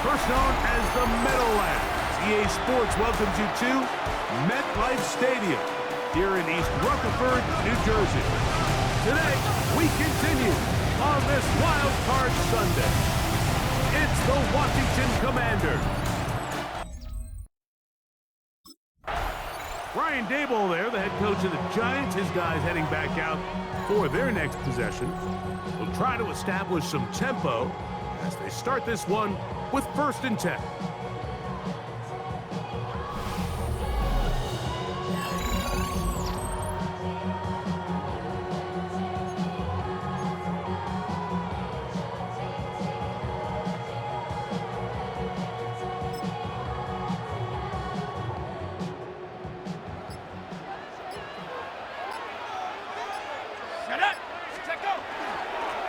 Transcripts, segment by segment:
first known as the Meadowlands. EA Sports welcomes you to MetLife Stadium here in East Rutherford, New Jersey. Today, we continue on this Wild Card Sunday. It's the Washington Commanders. Brian Daboll there, the head coach of the Giants. His guys heading back out for their next possession. Will try to establish some tempo as they start this one with 1st and 10.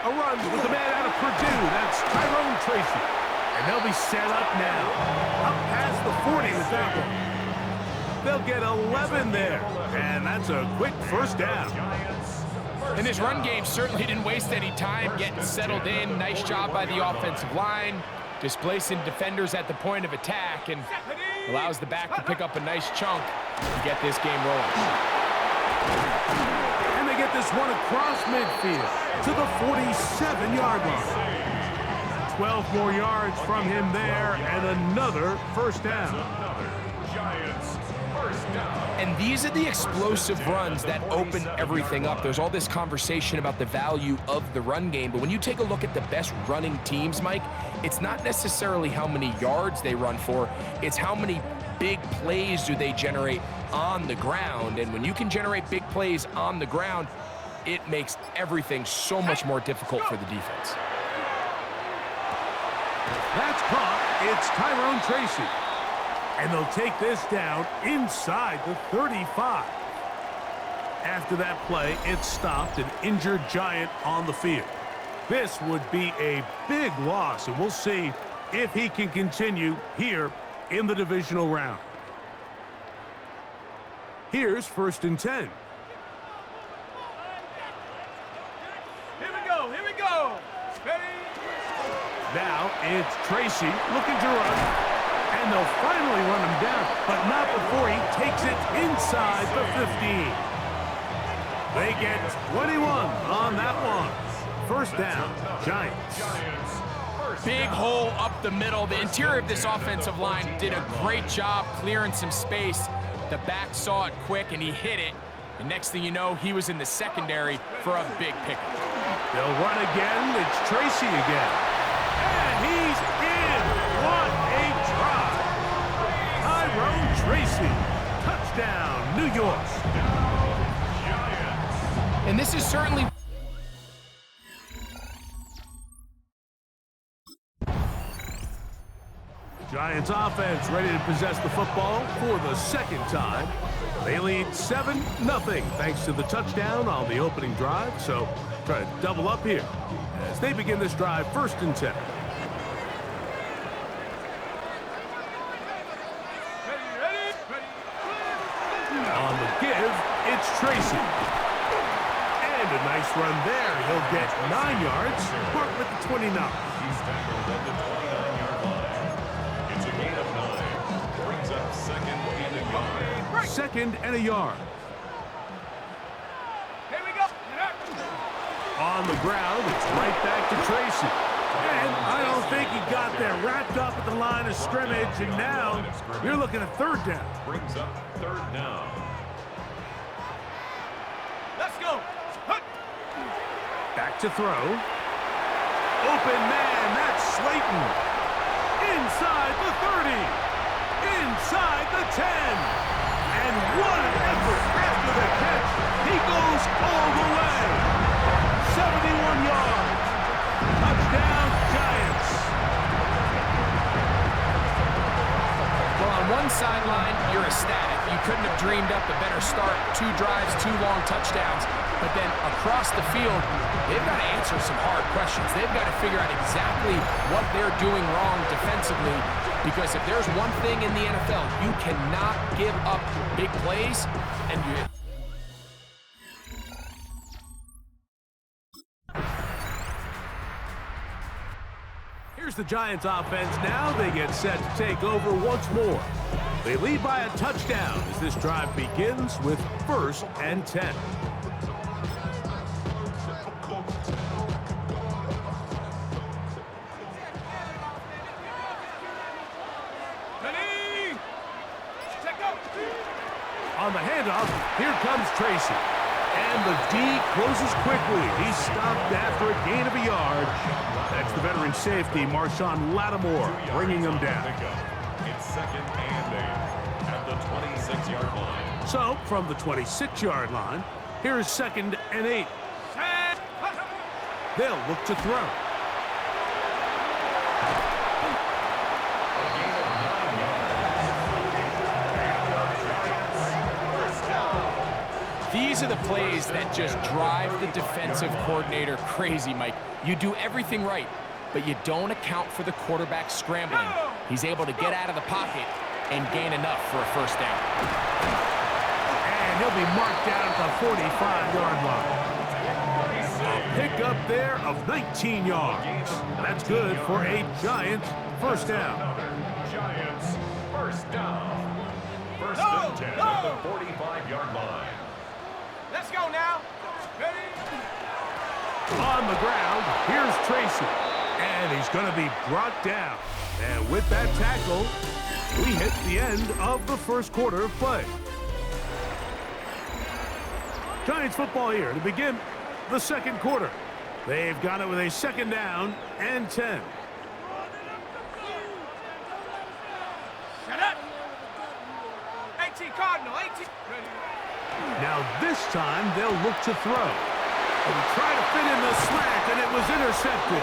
A run with the man out of Purdue. That's Tracy. And they'll be set up now. Up past the 40 with that one. They'll get 11 there. And that's a quick first down. And this run game certainly didn't waste any time getting settled in. Nice job by the offensive line, displacing defenders at the point of attack, and allows the back to pick up a nice chunk to get this game rolling. And they get this one across midfield to the 47-yard line. 12 more yards from him there, and another first down. And these are the explosive runs that open everything up. There's all this conversation about the value of the run game, but when you take a look at the best running teams, Mike, it's not necessarily how many yards they run for, it's how many big plays do they generate on the ground. And when you can generate big plays on the ground, it makes everything so much more difficult for the defense. That's caught. It's Tyrone Tracy. And they'll take this down inside the 35. After that play, it stopped an injured Giant on the field. This would be a big loss, and we'll see if he can continue here in the divisional round. Here's 1st and 10. Here we go. Ready? Now it's Tracy looking to run, and they'll finally run him down, but not before he takes it inside the 15. They get 21 on that one. First down, Giants. Big hole up the middle. The interior of this offensive line did a great job clearing some space. The back saw it quick, and he hit it. The next thing you know, he was in the secondary for a big pickup. They'll run again. It's Tracy again. And he's in. What a try. Tyrone Tracy. Touchdown, New York. And this is certainly... Giants offense ready to possess the football for the second time. They lead 7-0 thanks to the touchdown on the opening drive. So try to double up here as they begin this drive 1st and 10. On the give, it's Tracy. And a nice run there. He'll get 9 yards. Mark with the 29. He's tackled at the 29-yard line. It's a gain of 9. Brings up 2nd and a yard. 2nd and a yard. Here we go. On the ground, it's right back to Tracy. And I don't think he got there. Wrapped up at the line of scrimmage, and now you're looking at 3rd down. Brings up 3rd down. Let's go. Back to throw. Open man, that's Slayton. Inside the 30. Inside the 10. And what an effort after the catch. He goes all the way. 71 yards. Touchdown, Giants. Well, on one sideline, you're ecstatic. You couldn't have dreamed up a better start. 2 drives, 2 long touchdowns. But then across the field, they've got to answer some hard questions. They've got to figure out exactly what they're doing wrong defensively, because if there's one thing in the NFL, you cannot give up big plays, and you... Here's the Giants offense now. They get set to take over once more. They lead by a touchdown as this drive begins with 1st and 10. On the handoff, here comes Tracy. And the D closes quickly. He's stopped after a gain of a yard. That's the veteran safety, Marshawn Lattimore, bringing him down. It's 2nd and 8 at the 26-yard line. So, from the 26-yard line, here is 2nd and 8. They'll look to throw. These are the plays that just drive the defensive coordinator crazy, Mike. You do everything right, but you don't account for the quarterback scrambling. He's able to get out of the pocket and gain enough for a 1st down. And he'll be marked down at the 45-yard line. A pickup there of 19 yards. That's good for a Giants 1st down. Giants 1st down. 1st and 10 at the 45-yard line. Let's go now. Ready? On the ground, here's Tracy. And he's going to be brought down. And with that tackle, we hit the end of the 1st quarter of play. Giants football here to begin the 2nd quarter. They've got it with a 2nd down and 10. Shut up. 18 Cardinal, 18. Ready? Now this time they'll look to throw. And try to fit in the slant, and it was intercepted.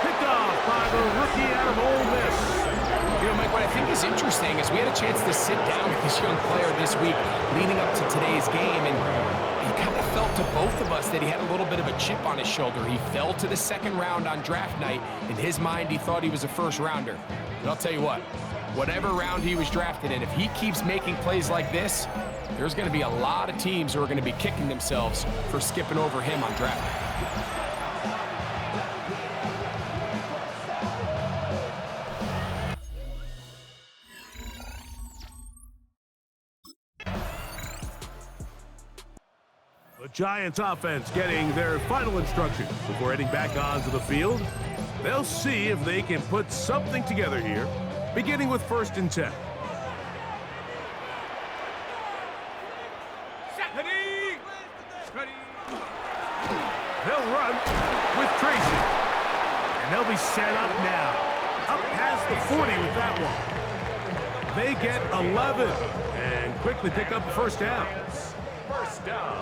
Picked off by the rookie out of Ole Miss. You know, Mike, what I think is interesting is we had a chance to sit down with this young player this week leading up to today's game, and he kind of felt to both of us that he had a little bit of a chip on his shoulder. He fell to the 2nd round on draft night. In his mind, he thought he was a 1st rounder. But I'll tell you what, whatever round he was drafted in, if he keeps making plays like this, there's going to be a lot of teams who are going to be kicking themselves for skipping over him on draft night. The Giants offense getting their final instructions before heading back onto the field. They'll see if they can put something together here, beginning with 1st and 10. Ready? Ready? They'll run with Tracy. And they'll be set up now. Up past the 40 with that one. They get 11 and quickly pick up the 1st down. 1st down.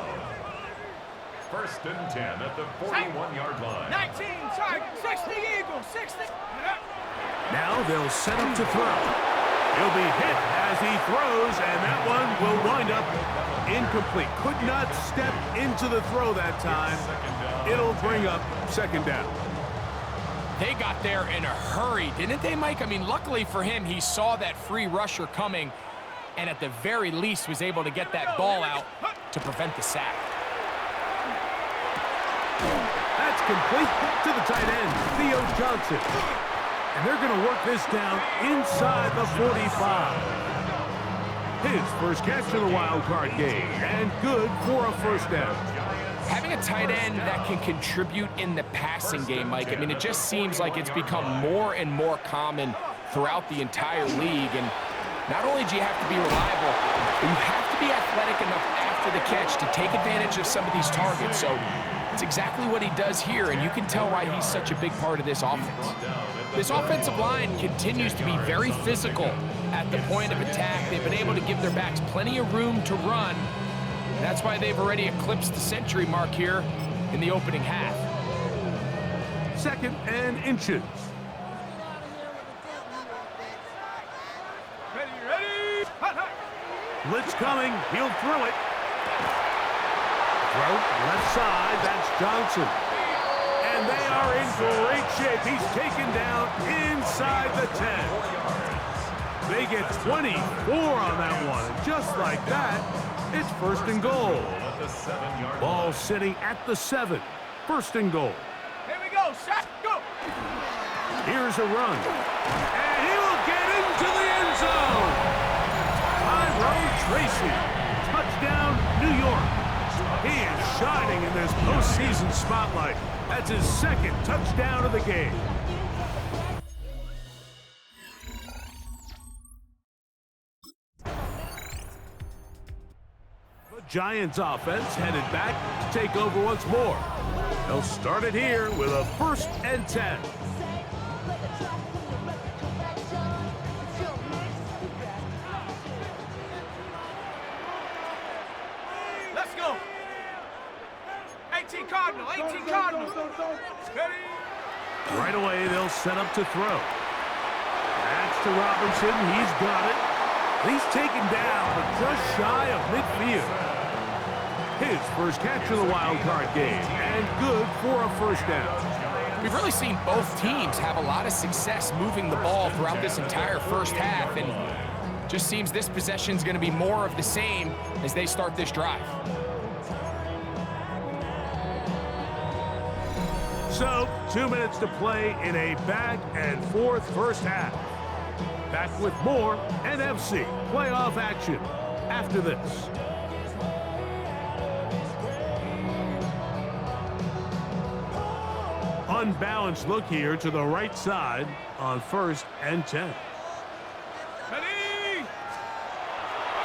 1st and 10 at the 41-yard line. 19 target, 60 Eagles, 60. Now they'll set up to throw. He'll be hit as he throws, and that one will wind up incomplete. Could not step into the throw that time. It'll bring up 2nd down. They got there in a hurry, didn't they, Mike? I mean, luckily for him, he saw that free rusher coming and at the very least was able to get that ball out to prevent the sack. That's complete to the tight end, Theo Johnson. And they're going to work this down inside the 45. His 1st catch of the wild card game, and good for a 1st down. Having a tight end that can contribute in the passing game, Mike, I mean, it just seems like it's become more and more common throughout the entire league. And not only do you have to be reliable, but you have to be athletic enough after the catch to take advantage of some of these targets. So it's exactly what he does here, and you can tell why he's such a big part of this offense. This offensive line continues to be very physical at the point of attack. They've been able to give their backs plenty of room to run. And that's why they've already eclipsed the century mark here in the opening half. 2nd and inches. Ready? Blitz coming. He'll throw it. Throw left side. That's Johnson. And they are in great shape. He's taken down inside the 10. They get 24 on that one. And just like that, it's 1st and goal. Ball sitting at the 7. 1st and goal. Here we go, shot, go. Here Here's a run. And he will get into the end zone. Tyrone Tracy. Touchdown, New York. He is shining in this postseason spotlight. That's his second touchdown of the game. The Giants offense headed back to take over once more. They'll start it here with a 1st and 10. Let's go. 18 Cardinal, 18 Cardinal. Ready? Right away, they'll set up to throw. That's to Robinson. He's got it. He's taken down, but just shy of midfield. His first catch of the wild card game, and good for a 1st down. We've really seen both teams have a lot of success moving the ball throughout this entire first half, and just seems this possession's going to be more of the same as they start this drive. So, 2 minutes to play in a back-and-forth first half. Back with more NFC playoff action after this. Unbalanced look here to the right side on 1st and 10. Ready?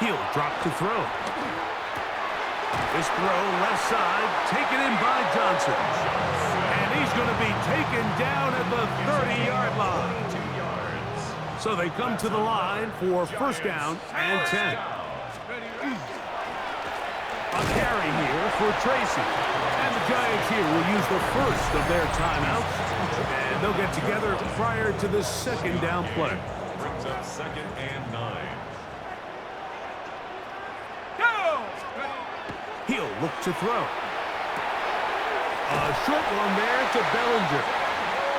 He'll drop to throw. This throw left side taken in by Johnson. And he's going to be taken down at the 30-yard line. So they come to the line for 1st down and 10. A carry here for Tracy. And the Giants here will use the first of their timeouts. And they'll get together prior to the 2nd down play. Brings up 2nd and 9. Go! He'll look to throw. A short one there to Bellinger.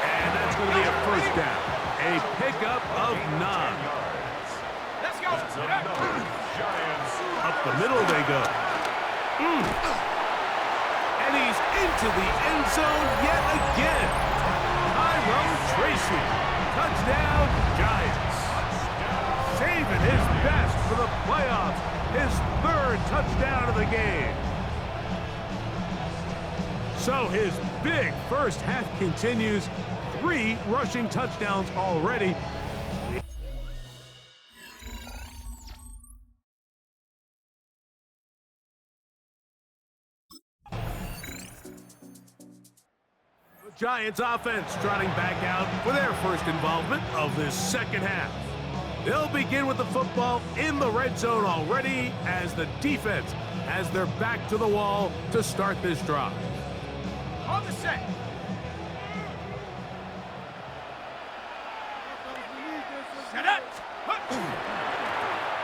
And that's going to be a 1st down. A pickup of 9. Let's go. Giants. Up the middle they go. And he's into the end zone yet again. Tyrone Tracy. Touchdown, Giants. Saving his best for the playoffs. His 3rd touchdown of the game. So his big first half continues. 3 rushing touchdowns already. The Giants offense trotting back out for their first involvement of this 2nd half. They'll begin with the football in the red zone already as the defense has their back to the wall to start this drive. On the set. Set up.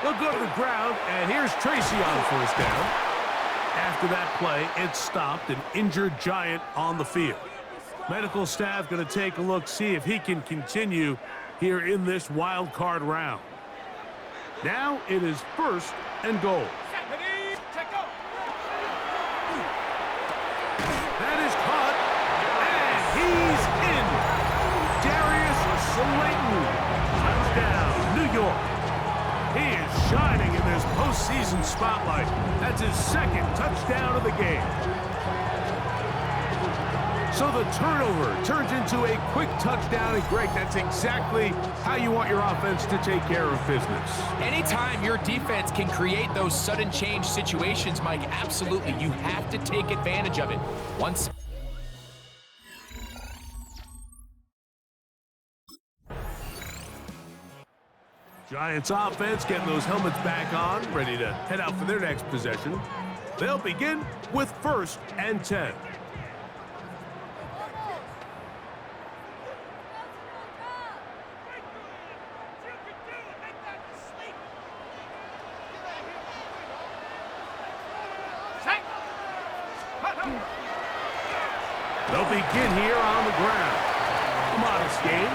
They'll go to the ground, and here's Tracy on 1st down. After that play, it stopped an injured Giant on the field. Medical staff going to take a look, see if he can continue here in this wild card round. Now it is 1st and goal. Ready? Check go. That is caught, and he's in. Darius Slayton. Touchdown, New York. He is shining in this postseason spotlight. That's his 2nd touchdown of the game. So the turnover turns into a quick touchdown, and Greg, that's exactly how you want your offense to take care of business. Anytime your defense can create those sudden change situations, Mike, absolutely, you have to take advantage of it. Once Giants offense getting those helmets back on, ready to head out for their next possession. They'll begin with 1st and 10. They'll begin here on the ground. A modest gain,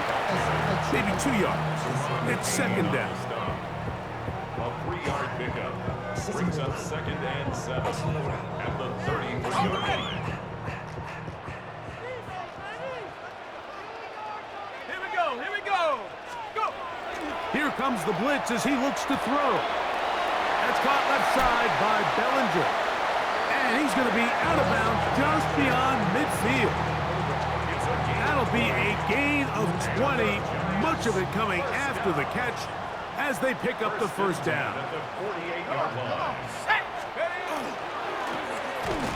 maybe 2 yards. It's 2nd down. A 3-yard pickup brings up 2nd and 7 at the 33-yard line. Here we go. Here comes the blitz as he looks to throw. That's caught left side by Bellinger. And he's going to be out of bounds just beyond midfield. That'll be a gain of 20, much of it coming after the catch as they pick up the first down.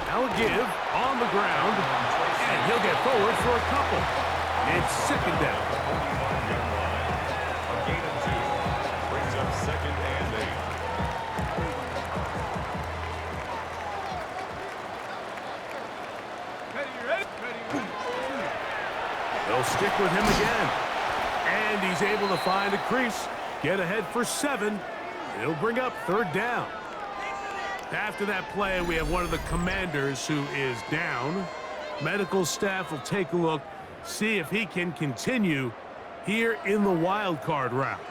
Now a give on the ground, and he'll get forward for a couple. It's second down. A gain of 2 brings up second and 8. They'll stick with him again. And he's able to find a crease. Get ahead for 7. It'll bring up third down. After that play, we have one of the commanders who is down. Medical staff will take a look, see if he can continue here in the wild card round.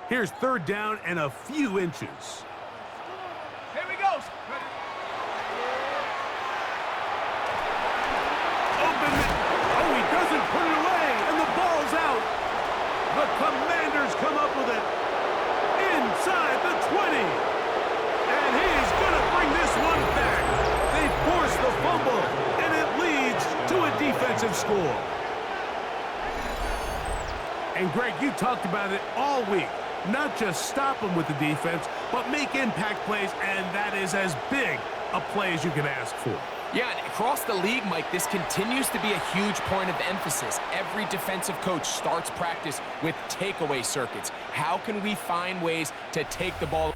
Here's third down and a few inches. Here we go. Open it. Oh, he doesn't put it away, and the ball's out. The Commanders come up with it inside the 20. And he's going to bring this one back. They force the fumble, and it leads to a defensive score. And, Greg, you talked about it all week. Not just stop them with the defense, but make impact plays, and that is as big a play as you can ask for. Yeah, and across the league, Mike, this continues to be a huge point of emphasis. Every defensive coach starts practice with takeaway circuits. How can we find ways to take the ball?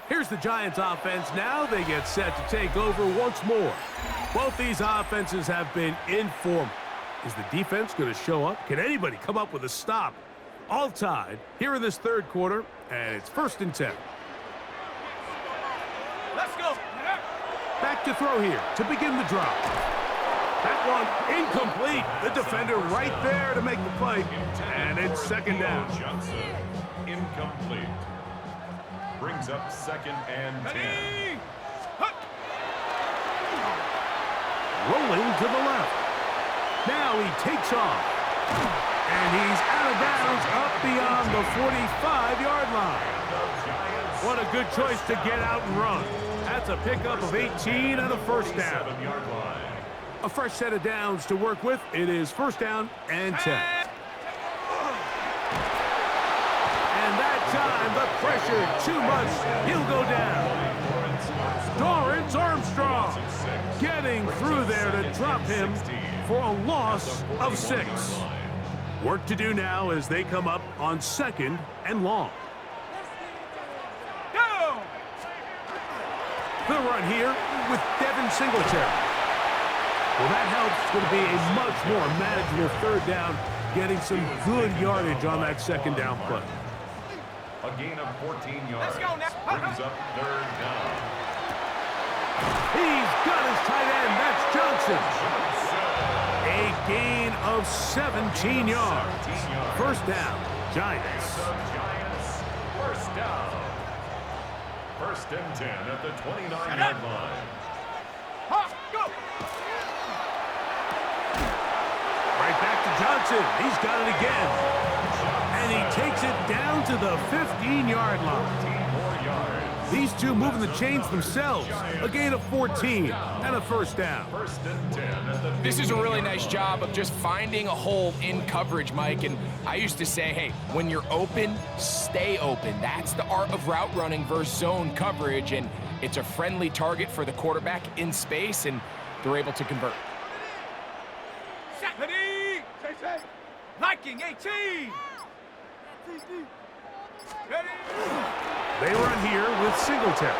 Here's the Giants offense. Now they get set to take over once more. Both these offenses have been in form. Is the defense going to show up? Can anybody come up with a stop? All tied here in this third quarter, and it's 1st and 10. Let's go. Back to throw here to begin the drop. That one incomplete. The defender right there to make the play, and it's second down. Johnson, incomplete. Brings up second and 10. Rolling to the left. Now he takes off. And he's out of bounds up beyond the 45-yard line. What a good choice to get out and run. That's a pickup of 18 and a first down. A fresh set of downs to work with. It is 1st down and 10. And that time, the pressure too much. He'll go down. Dorrance Armstrong getting through there to drop him for a loss of 6. Work to do now as they come up on 2nd and long. Go! The run here with Devin Singletary. Well, that helps. It's going to be a much more manageable 3rd down, getting some good yardage on that 2nd down play. A gain of 14 yards. Let's go now. Brings up 3rd down. He's got his tight end. That's Johnson. A gain of 17 yards. 1st down, Giants. First down. 1st and 10 at the 29-yard line. Go! Right back to Johnson. He's got it again. And he takes it down to the 15-yard line. 15 more yards. These two moving the chains themselves. A gain of 14 and a 1st down. 1st and 10 at the This is a really nice job of just finding a hole in coverage, Mike. And I used to say, hey, when you're open, stay open. That's the art of route running versus zone coverage. And it's a friendly target for the quarterback in space, and they're able to convert. Ready? Viking 18. Ready? They run here with Singletary.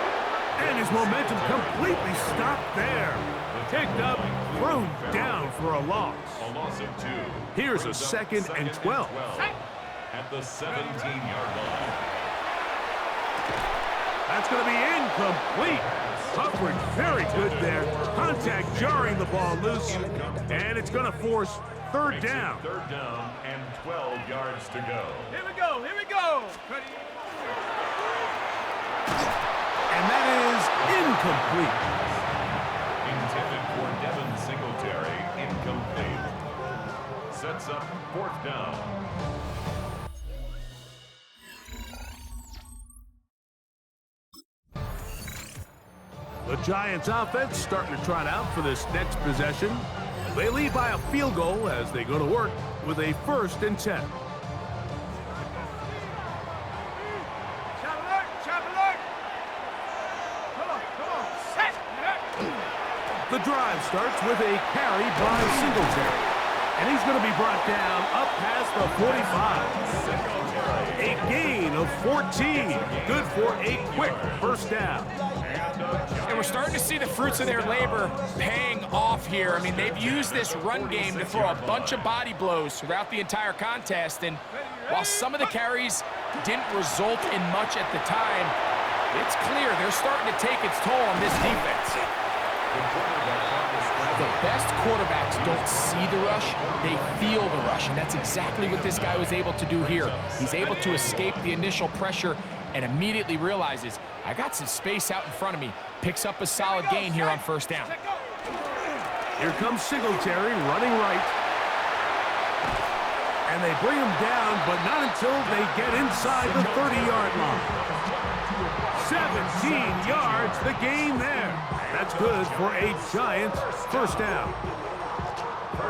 And his momentum completely stopped there. Picked up, thrown down for a loss. A loss of 2. Here's a Brings up 2nd and 12. At the 17-yard line. That's going to be incomplete. Coverage very good there. Contact jarring the ball loose. And it's going to force 3rd down. 3rd down and 12 yards to go. Here we go. Here we go. Ready? And that is incomplete. sets up 4th down. The Giants offense starting to trot out for this next possession. They lead by a field goal as they go to work with a 1st and 10. The drive starts with a carry by Singletary. And he's going to be brought down up past the 45. A gain of 14. Good for a quick 1st down. And we're starting to see the fruits of their labor paying off here. I mean, they've used this run game to throw a bunch of body blows throughout the entire contest. And while some of the carries didn't result in much at the time, it's clear they're starting to take its toll on this defense. The best quarterbacks don't see the rush, they feel the rush, and that's exactly what this guy was able to do here. He's able to escape the initial pressure and immediately realizes, I got some space out in front of me. Picks up a solid gain here on 1st down. Here comes Singletary running right. And they bring him down, but not until they get inside the 30-yard line. 17 yards, the gain there. That's good for a Giants 1st down.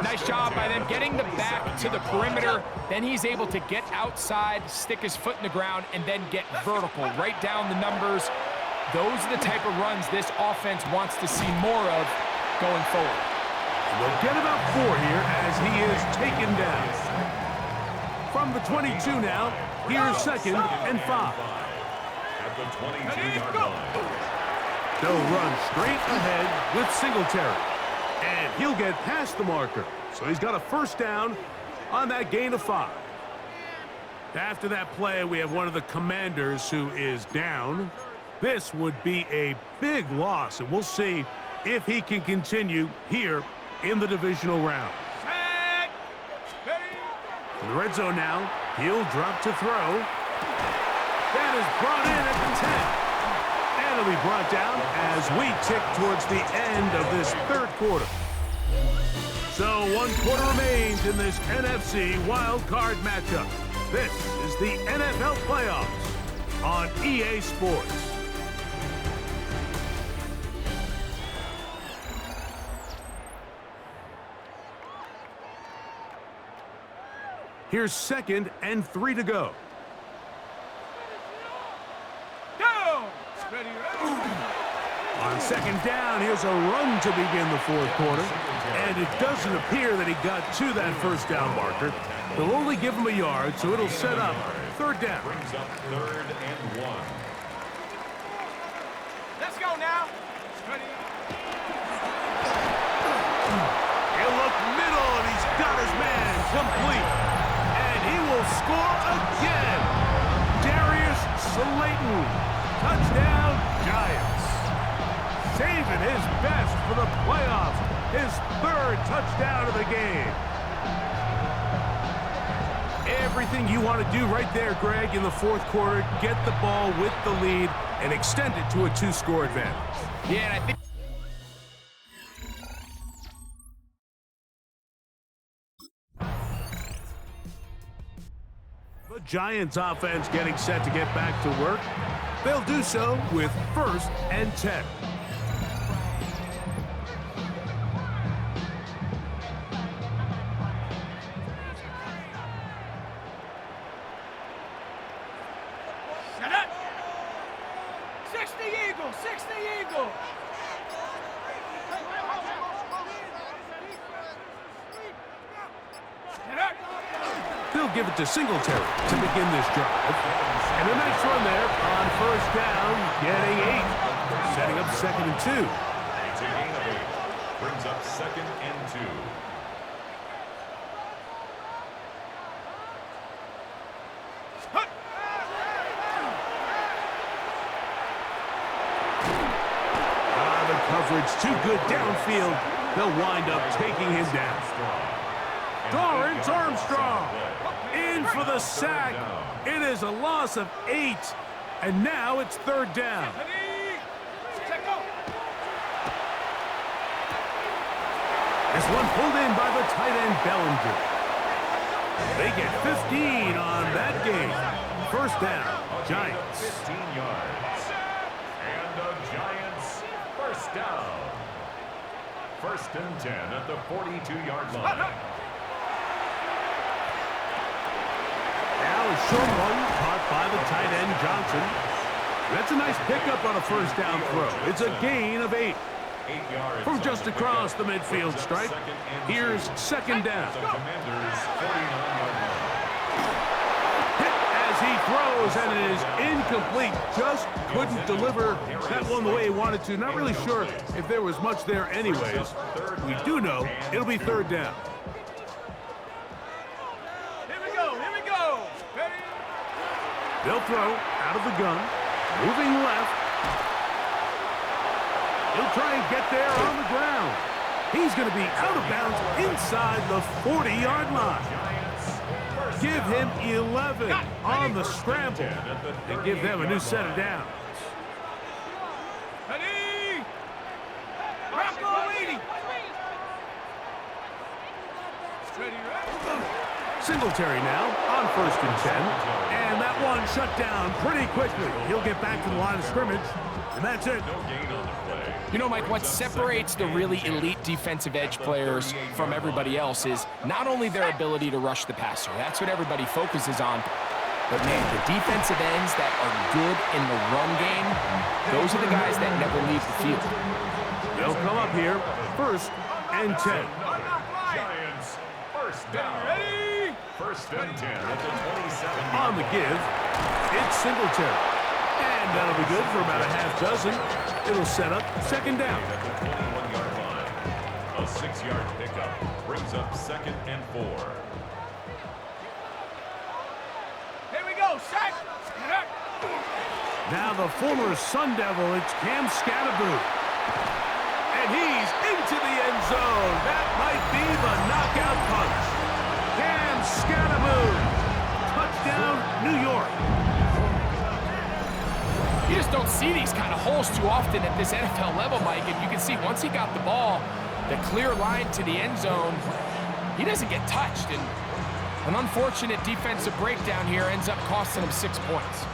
Nice job by them getting the back to the perimeter. Then he's able to get outside, stick his foot in the ground, and then get vertical, right down the numbers. Those are the type of runs this offense wants to see more of going forward. They'll get about 4 here as he is taken down. From the 22 now, here's 2nd and 5. At the 22-yard line. They'll run straight ahead with Singletary. And he'll get past the marker. So he's got a 1st down on that gain of 5. After that play, we have one of the Commanders who is down. This would be a big loss, and we'll see if he can continue here in the divisional round. In the red zone now, he'll drop to throw. That is brought in at the 10. And it'll be brought down as we tick towards the end of this 3rd quarter. So 1 quarter remains in this NFC wild card matchup. This is the NFL playoffs on EA Sports. Here's 2nd and 3 to go. On 2nd down, here's a run to begin the 4th quarter. And it doesn't appear that he got to that 1st down marker. They'll only give him a yard, so it'll set up 3rd down. Brings up 3rd and 1. Let's go now. He'll look middle, and he's got his man complete. And he will score again. Darius Slayton. Touchdown, Giants. Saving his best for the playoffs. His 3rd touchdown of the game. Everything you want to do right there, Greg, in the 4th quarter. Get the ball with the lead and extend it to a 2-score advantage. Yeah, and I think the Giants offense getting set to get back to work. They'll do so with 1st and 10. Shut up. 60 Eagle, 60 Eagle. They'll give it to Singletary to begin this drive. And a nice run there on 1st down, getting 8. Setting up 2nd and 2. It's a gain of 8. Brings up 2nd and 2. The coverage too good downfield. They'll wind up taking him down. Torrance Armstrong in for the sack. It is a loss of 8, and now it's 3rd down. This one pulled in by the tight end Bellinger. They get 15 on that game. First down, Giants. 15 yards. And the Giants, first down. First and 10 at the 42-yard line. Now a short one caught by the tight end, Johnson. That's a nice pickup on a first down throw. It's a gain of 8. 8 yards From just across the midfield stripe, here's second down. The Commanders' 49-yard line. Hit as he throws, and it is incomplete. Just couldn't deliver that one the way he wanted to. Not really sure if there was much there anyways. We do know it'll be third down. Here we go, here we go. Ready? They'll throw out of the gun, moving left. He'll try and get there on the ground. He's going to be out of bounds inside the 40-yard line. Give him 11 on the scramble and give them a new set of downs. Ready? Rocco leading. Ready, ready? Singletary now on first and 10. And that one shut down pretty quickly. He'll get back to the line of scrimmage, and that's it. No gain on the play. You know, Mike, what separates the really elite defensive edge players from everybody else is not only their ability to rush the passer. That's what everybody focuses on. But, man, the defensive ends that are good in the run game, those are the guys that never leave the field. They'll come up here, first and 10. Giants, first down. Ready? First and 10 at the 27. On the give, it's Singletary. And that'll be good for about a half dozen. It'll set up second down. At the 21-yard line. A 6-yard pickup brings up second and 4. Here we go, set. Now the former Sun Devil, it's Cam Scatterboo. And he's into the end zone. That might be the knockout punch. Cam Scatterboo. Touchdown, New York. You just don't see these kind of holes too often at this NFL level, Mike. And you can see once he got the ball, the clear line to the end zone, he doesn't get touched. And an unfortunate defensive breakdown here ends up costing him 6 points.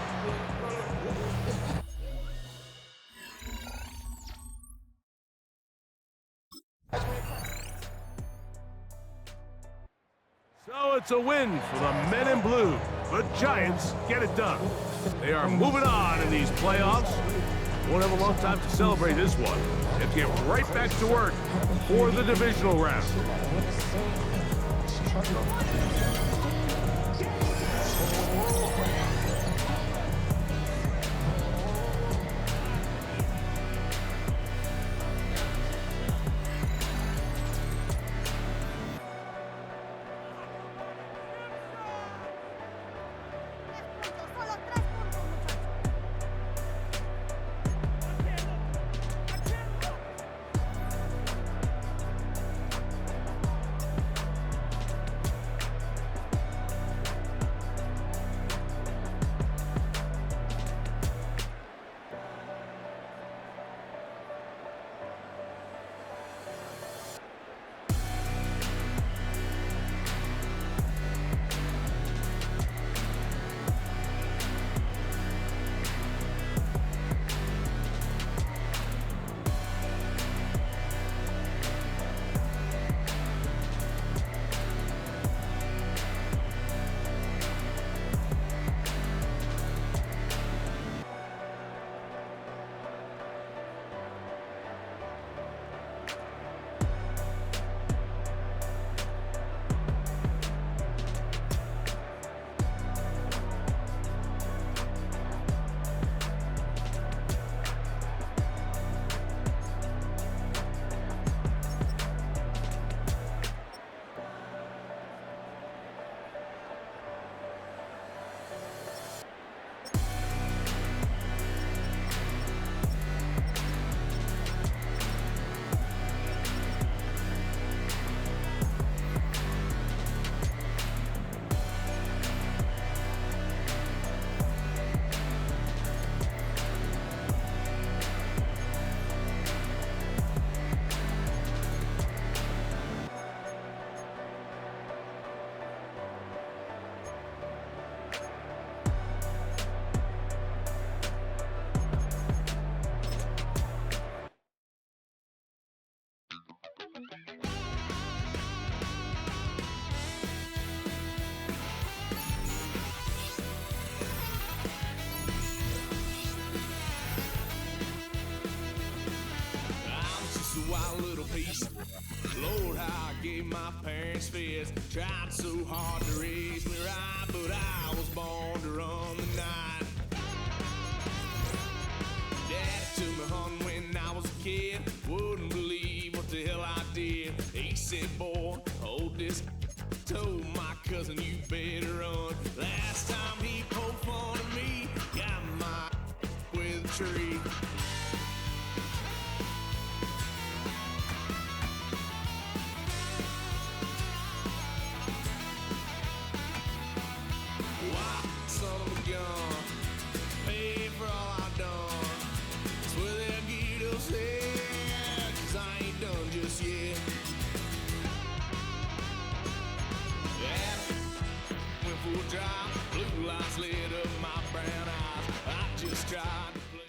So it's a win for the men in blue. The Giants get it done. They are moving on in these playoffs. Won't have a long time to celebrate this one. They have to get right back to work for the divisional round. wild little piece. Lord, how I gave my parents fits. Tried so hard to raise me right, but I was born to run the night. Daddy took me hunting when I was a kid. Wouldn't believe what the hell I did. He said, boy, hold this. Told my cousin, you better run. Last time he poked fun of me, got my with a tree. Wow, son of a gun, pay for all I've done. Swear they'll get us here, 'cause I ain't done just yet. Yeah, went for a drive, blue lights lit up my brown eyes. I just tried to play.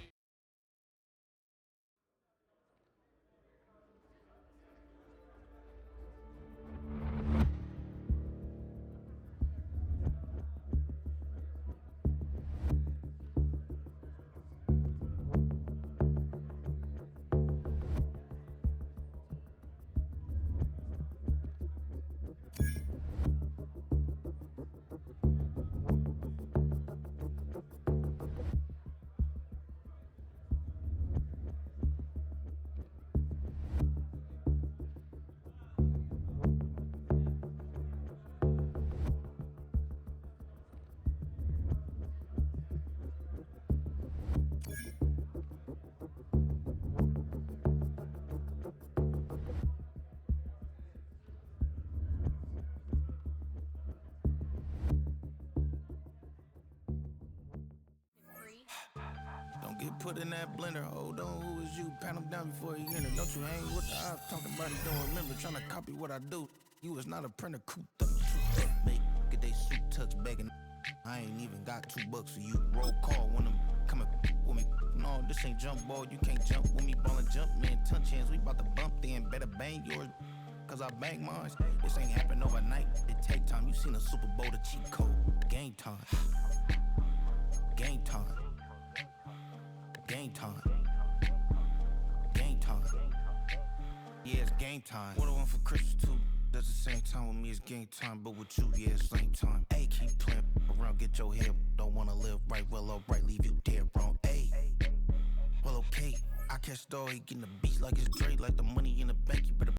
Don't get put in that blender. Hold on, who is you? Pat him down before he enter. Don't you hang with the ops talking about it? Don't remember trying to copy what I do. You is not a printer, cooped up, make get they suit tucks begging. I ain't even got $2 for you. Roll call when I'm coming with me. No, this ain't jump ball. You can't jump with me. Ballin' jump, man. Touch hands. We bout to bump then. Better bang yours, 'cause I bang mine. This ain't happen overnight. It take time. You seen a Super Bowl, the cheat code. Game time. Game time. Game time. Game time. Yeah, it's game time. What I want for Christmas too. At the same time with me, it's game time. But with you, yeah, it's same time. Hey, keep playing around, get your head. Don't wanna live right, well, alright, leave you dead wrong. Hey, well, okay. I catch the dog, he getting the beats like it's Dre, like the money in the bank. You better